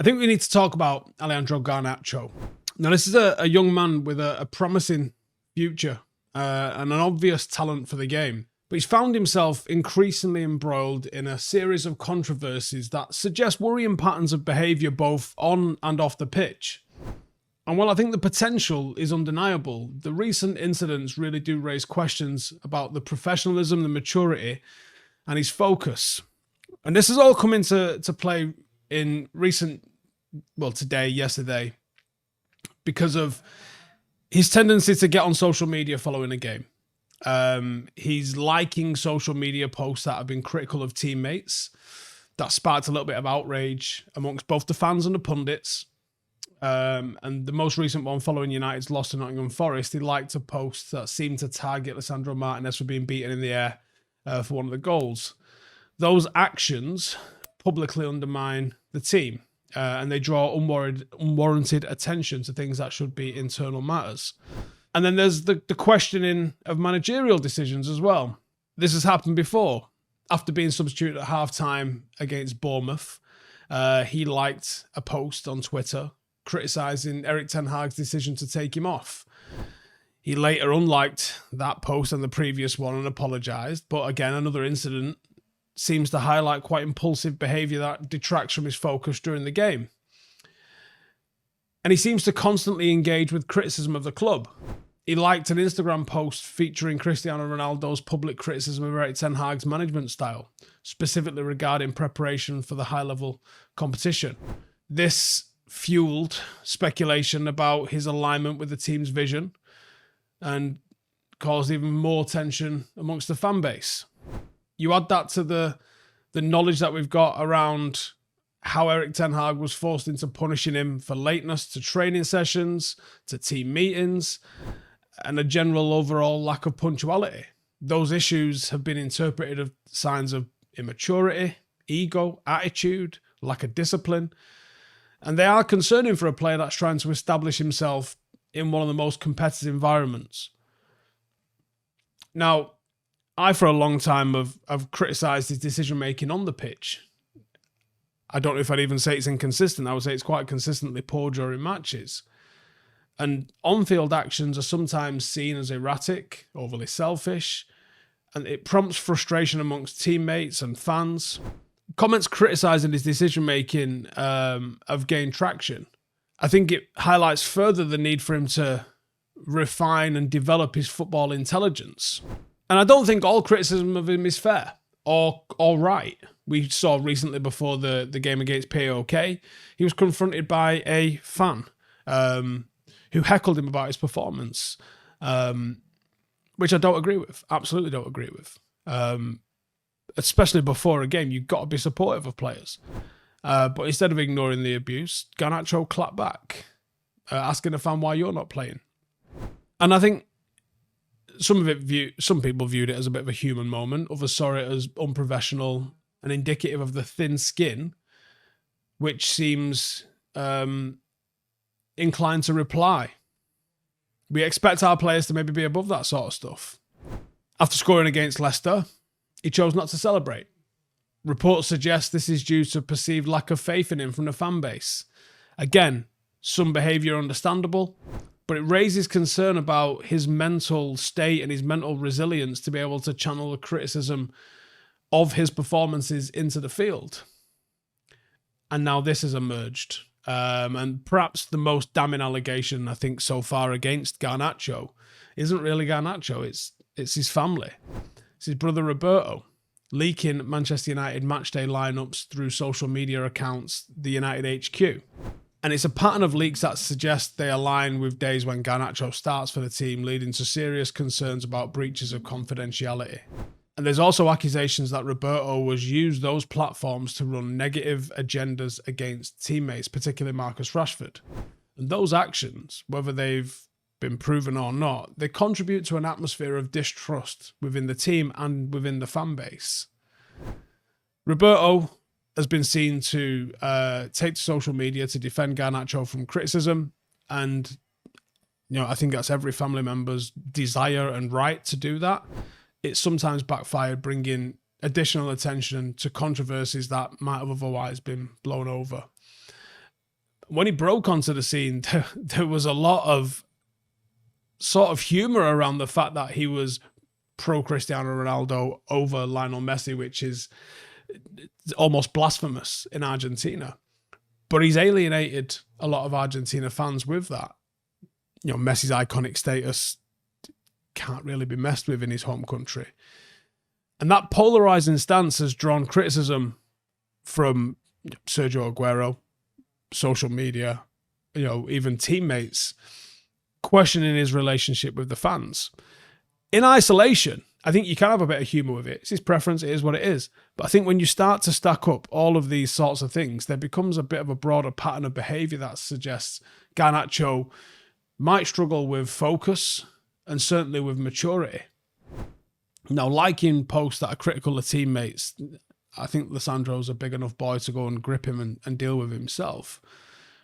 I think we need to talk about Alejandro Garnacho. Now, this is a young man with a promising future and an obvious talent for the game. But he's found himself increasingly embroiled in a series of controversies that suggest worrying patterns of behaviour both on and off the pitch. And while I think the potential is undeniable, the recent incidents really do raise questions about the professionalism, the maturity, and his focus. And this has all come into play in today, yesterday, because of his tendency to get on social media following a game. He's liking social media posts that have been critical of teammates. That sparked a little bit of outrage amongst both the fans and the pundits. And the most recent one, following United's loss to Nottingham Forest, he liked a post that seemed to target Lisandro Martinez for being beaten in the air for one of the goals. Those actions publicly undermine the team, and they draw unwarranted attention to things that should be internal matters. And then there's the questioning of managerial decisions as well. This has happened before. After being substituted at half-time against Bournemouth, he liked a post on Twitter criticising Erik ten Hag's decision to take him off. He later unliked that post and the previous one and apologised. But again, another incident seems to highlight quite impulsive behaviour that detracts from his focus during the game. And he seems to constantly engage with criticism of the club. He liked an Instagram post featuring Cristiano Ronaldo's public criticism of Erik ten Hag's management style, specifically regarding preparation for the high-level competition. This fueled speculation about his alignment with the team's vision and caused even more tension amongst the fan base. You add that to the knowledge that we've got around how Erik ten Hag was forced into punishing him for lateness to training sessions, to team meetings, and a general overall lack of punctuality. Those issues have been interpreted as signs of immaturity, ego, attitude, lack of discipline, and they are concerning for a player that's trying to establish himself in one of the most competitive environments. Now, I, for a long time, have criticised his decision-making on the pitch. I don't know if I'd even say it's inconsistent. I would say it's quite consistently poor during matches. And on-field actions are sometimes seen as erratic, overly selfish, and it prompts frustration amongst teammates and fans. Comments criticising his decision-making have gained traction. I think it highlights further the need for him to refine and develop his football intelligence. And I don't think all criticism of him is fair or right. We saw recently before the game against PAOK, he was confronted by a fan who heckled him about his performance, which I don't agree with. Absolutely don't agree with. Especially before a game, you've got to be supportive of players. But instead of ignoring the abuse, Garnacho clapped back, asking a fan why you're not playing. And I think some people viewed it as a bit of a human moment. Others saw it as unprofessional and indicative of the thin skin, which seems inclined to reply. We expect our players to maybe be above that sort of stuff. After scoring against Leicester, he chose not to celebrate. Reports suggest this is due to perceived lack of faith in him from the fan base. Again, some behaviour understandable, but it raises concern about his mental state and his mental resilience to be able to channel the criticism of his performances into the field. And now this has emerged. And perhaps the most damning allegation, I think, so far against Garnacho isn't really Garnacho, it's his family. It's his brother Roberto, leaking Manchester United matchday lineups through social media accounts, the United HQ. And it's a pattern of leaks that suggest they align with days when Garnacho starts for the team, leading to serious concerns about breaches of confidentiality. And there's also accusations that Roberto has used those platforms to run negative agendas against teammates, particularly Marcus Rashford. And those actions, whether they've been proven or not, they contribute to an atmosphere of distrust within the team and within the fan base. Roberto has been seen to take to social media to defend Garnacho from criticism, and I think that's every family member's desire and right to do that. It's sometimes backfired, bringing additional attention to controversies that might have otherwise been blown over. When he broke onto the scene, there was a lot of sort of humor around the fact that he was pro Cristiano Ronaldo over Lionel Messi, which is almost blasphemous in Argentina. But he's alienated a lot of Argentina fans with that. You know, Messi's iconic status can't really be messed with in his home country. And that polarizing stance has drawn criticism from Sergio Aguero, social media, you know, even teammates questioning his relationship with the fans. In isolation, I think you can have a bit of humour with it. It's his preference, it is what it is. But I think when you start to stack up all of these sorts of things, there becomes a bit of a broader pattern of behaviour that suggests Garnacho might struggle with focus and certainly with maturity. Now, liking posts that are critical of teammates, I think Lissandro's a big enough boy to go and grip him and deal with himself.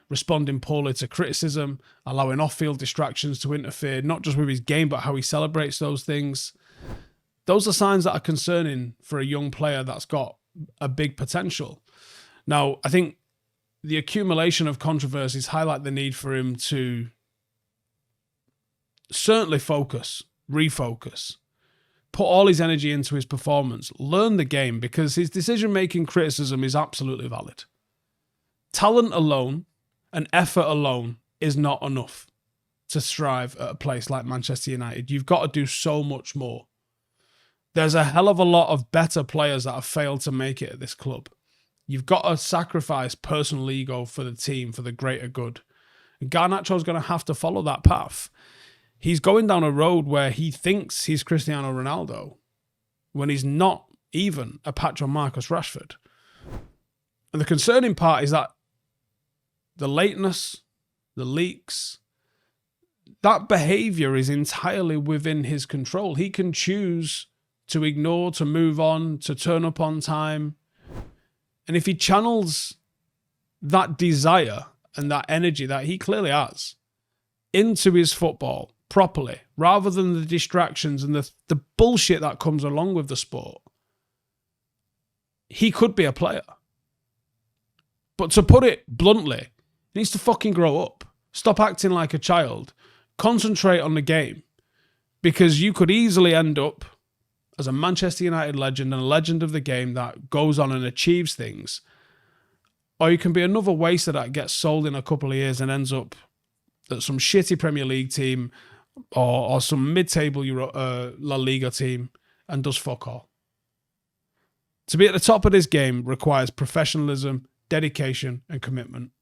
Responding poorly to criticism, allowing off-field distractions to interfere, not just with his game, but how he celebrates those things. Those are signs that are concerning for a young player that's got a big potential. Now, I think the accumulation of controversies highlight the need for him to certainly focus, refocus, put all his energy into his performance, learn the game, because his decision-making criticism is absolutely valid. Talent alone and effort alone is not enough to strive at a place like Manchester United. You've got to do so much more. There's a hell of a lot of better players that have failed to make it at this club. You've got to sacrifice personal ego for the team, for the greater good. And Garnacho's going to have to follow that path. He's going down a road where he thinks he's Cristiano Ronaldo when he's not even a patch on Marcus Rashford. And the concerning part is that the lateness, the leaks, that behaviour is entirely within his control. He can choose to ignore, to move on, to turn up on time. And if he channels that desire and that energy that he clearly has into his football properly, rather than the distractions and the bullshit that comes along with the sport, he could be a player. But to put it bluntly, he needs to fucking grow up. Stop acting like a child. Concentrate on the game. Because you could easily end up as a Manchester United legend and a legend of the game that goes on and achieves things. Or you can be another waster that gets sold in a couple of years and ends up at some shitty Premier League team or some mid-table La Liga team and does fuck all. To be at the top of this game requires professionalism, dedication, and commitment.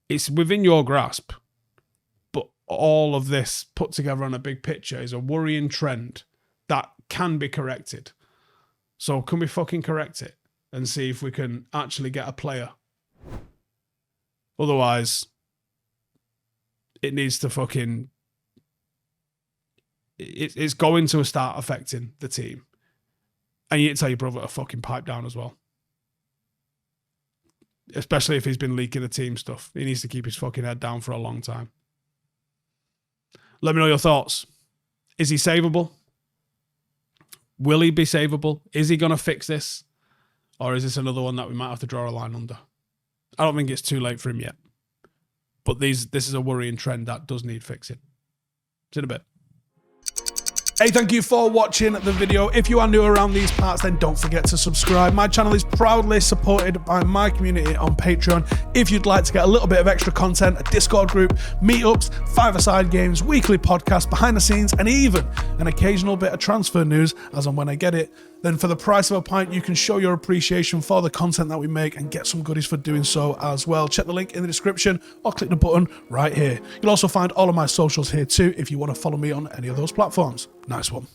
It's within your grasp, but all of this put together on a big picture is a worrying trend that can be corrected. So can we fucking correct it and see if we can actually get a player? Otherwise, it needs to fucking... It's going to start affecting the team. And you need to tell your brother to fucking pipe down as well. Especially if he's been leaking the team stuff. He needs to keep his fucking head down for a long time. Let me know your thoughts. Is he savable? Will he be savable? Is he going to fix this? Or is this another one that we might have to draw a line under? I don't think it's too late for him yet. But this is a worrying trend that does need fixing. See you in a bit. Hey, thank you for watching the video. If you are new around these parts, then don't forget to subscribe. My channel is proudly supported by my community on Patreon. If you'd like to get a little bit of extra content, a Discord group, meetups, five-a-side games, weekly podcasts, behind the scenes, and even an occasional bit of transfer news as and when I get it, then for the price of a pint, you can show your appreciation for the content that we make and get some goodies for doing so as well. Check the link in the description or click the button right here. You'll also find all of my socials here too if you want to follow me on any of those platforms. Nice one.